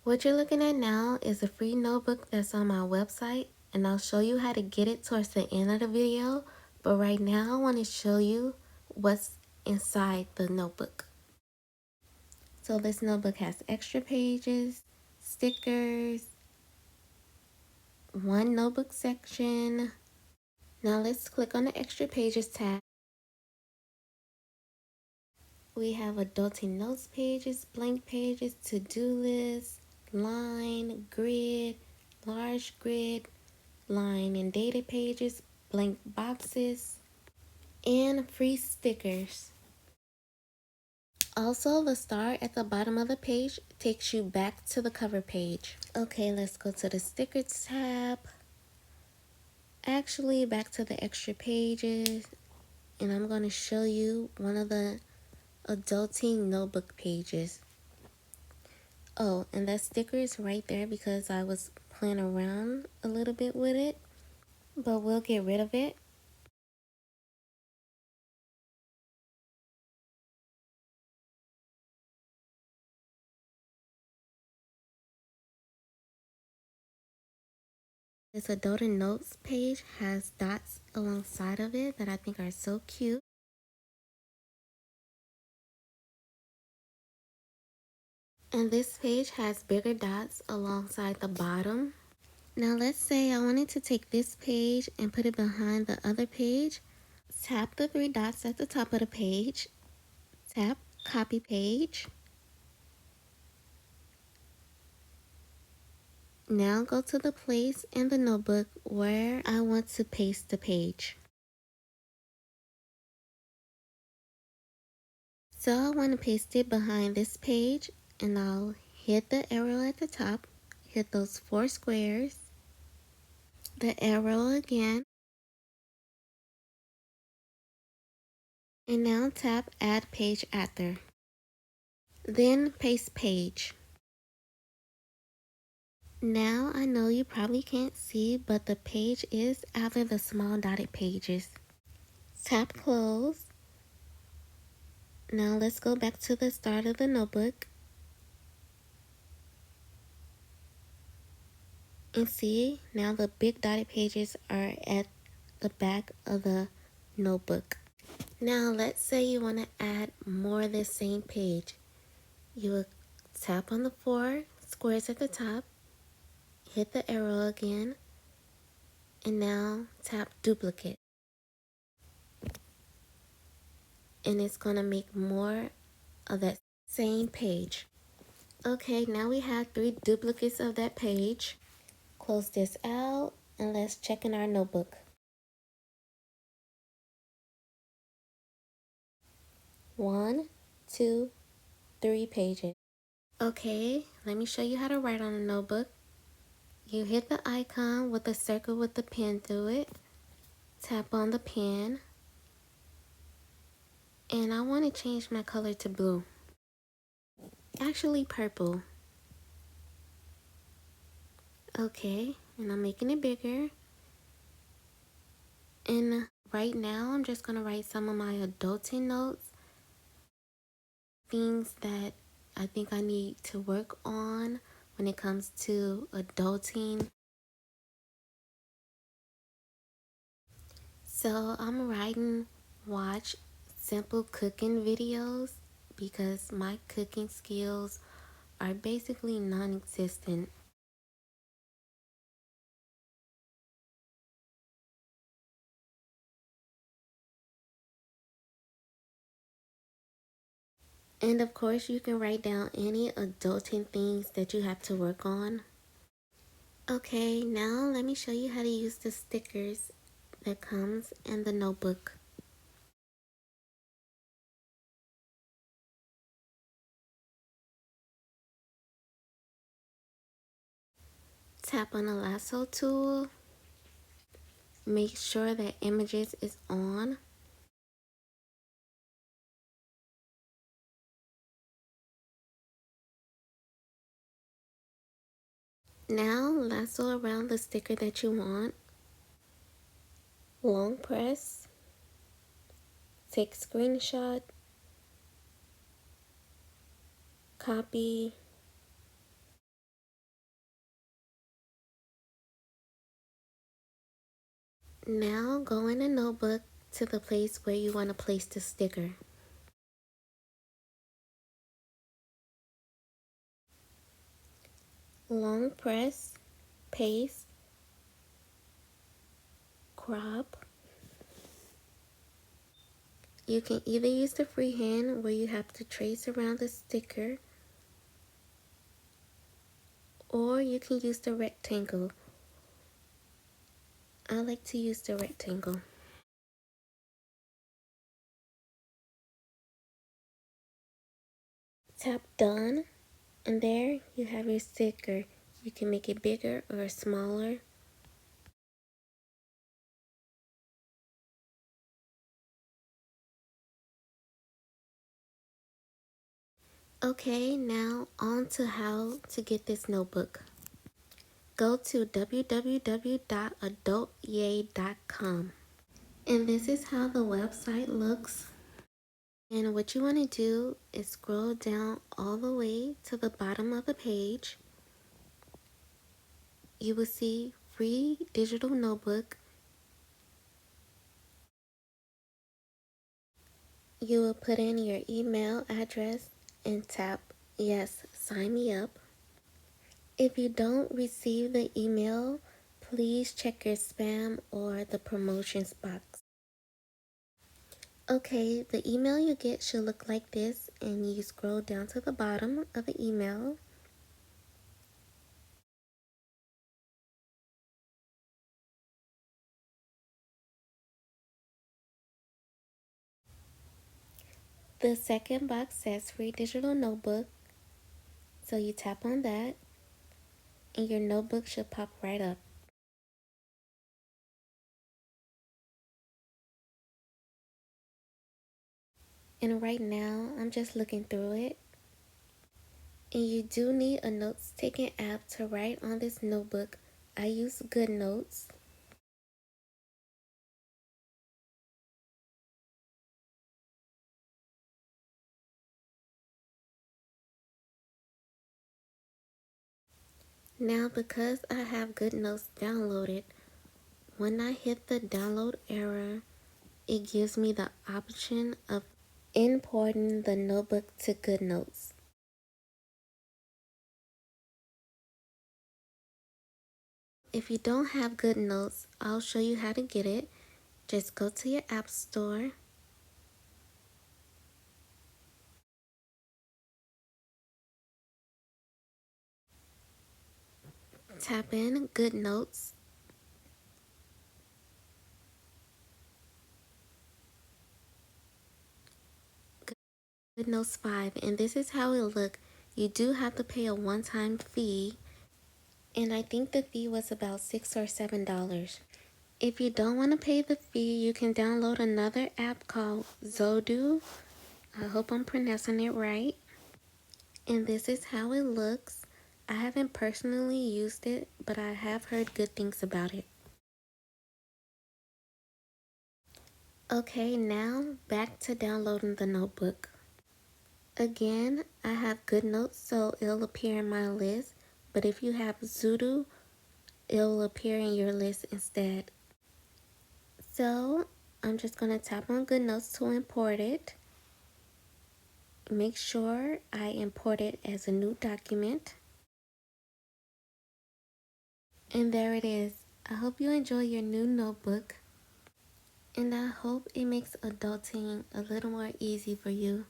What you're looking at now is a free notebook that's on my website, and I'll show you how to get it towards the end of the video. But right now I want to show you what's inside the notebook. So this notebook has extra pages, stickers, one notebook section. Now let's click on the extra pages tab. We have adulting notes pages, blank pages, to-do lists, line, grid, large grid, line and data pages, blank boxes, and free stickers. Also, the star at the bottom of the page takes you back to the cover page. Okay, let's go to the stickers tab. Actually, back to the extra pages, and I'm going to show you one of the adulting notebook pages. Oh, and that sticker is right there because I was playing around a little bit with it, but we'll get rid of it. This adulting notes page has dots alongside of it that I think are so cute. And this page has bigger dots alongside the bottom. Now let's say I wanted to take this page and put it behind the other page. Tap the three dots at the top of the page. Tap copy page. Now go to the place in the notebook where I want to paste the page. So I want to paste it behind this page, and I'll hit the arrow at the top, hit those 4 squares, the arrow again, and now tap add page after. Then paste page. Now I know you probably can't see, but the page is after the small dotted pages. Tap close. Now let's go back to the start of the notebook. And see, now the big dotted pages are at the back of the notebook. Now let's say you want to add more of the same page. You will tap on the 4 squares at the top, hit the arrow again, and now tap duplicate. And it's going to make more of that same page. Okay, now we have 3 duplicates of that page. Close this out and let's check in our notebook. One, 2, 3 pages. Okay, let me show you how to write on a notebook. You hit the icon with the circle with the pen through it. Tap on the pen. And I want to change my color to blue. Actually purple. Okay, and I'm making it bigger. And right now I'm just going to write some of my adulting notes. Things that I think I need to work on when it comes to adulting. So I'm writing watch simple cooking videos because my cooking skills are basically non-existent. And of course you can write down any adulting things that you have to work on. Okay, now let me show you how to use the stickers that comes in the notebook. Tap on the lasso tool. Make sure that images is on. Now lasso around the sticker that you want. Long press. Take screenshot. Copy. Now go in the notebook to the place where you want to place the sticker. Long press, paste, crop. You can either use the freehand where you have to trace around the sticker, or you can use the rectangle. I like to use the rectangle. Tap done, and there you have your sticker. You can make it bigger or smaller. Okay, now on to how to get this notebook. Go to www.adultyay.com, and this is how the website looks. And what you want to do is scroll down all the way to the bottom of the page. You will see free digital notebook. You will put in your email address and tap yes, sign me up. If you don't receive the email, please check your spam or the promotions box. Okay, the email you get should look like this, and you scroll down to the bottom of the email. The second box says free digital notebook, so you tap on that, and your notebook should pop right up. And right now, I'm just looking through it. And you do need a notes-taking app to write on this notebook. I use GoodNotes. Now, because I have GoodNotes downloaded, when I hit the download error, it gives me the option of importing the notebook to GoodNotes. If you don't have GoodNotes, I'll show you how to get it. Just go to your app store, tap in GoodNotes, GoodNotes 5, and this is how it look. You do have to pay a one-time fee, and I think the fee was about $6 or $7. If you don't want to pay the fee, you can download another app called Zodu. I hope I'm pronouncing it right. And this is how it looks. I haven't personally used it, but I have heard good things about it. Okay, now back to downloading the notebook. Again, I have GoodNotes, so it'll appear in my list. But if you have Zoodoo, it'll appear in your list instead. So I'm just going to tap on GoodNotes to import it. Make sure I import it as a new document. And there it is. I hope you enjoy your new notebook. And I hope it makes adulting a little more easy for you.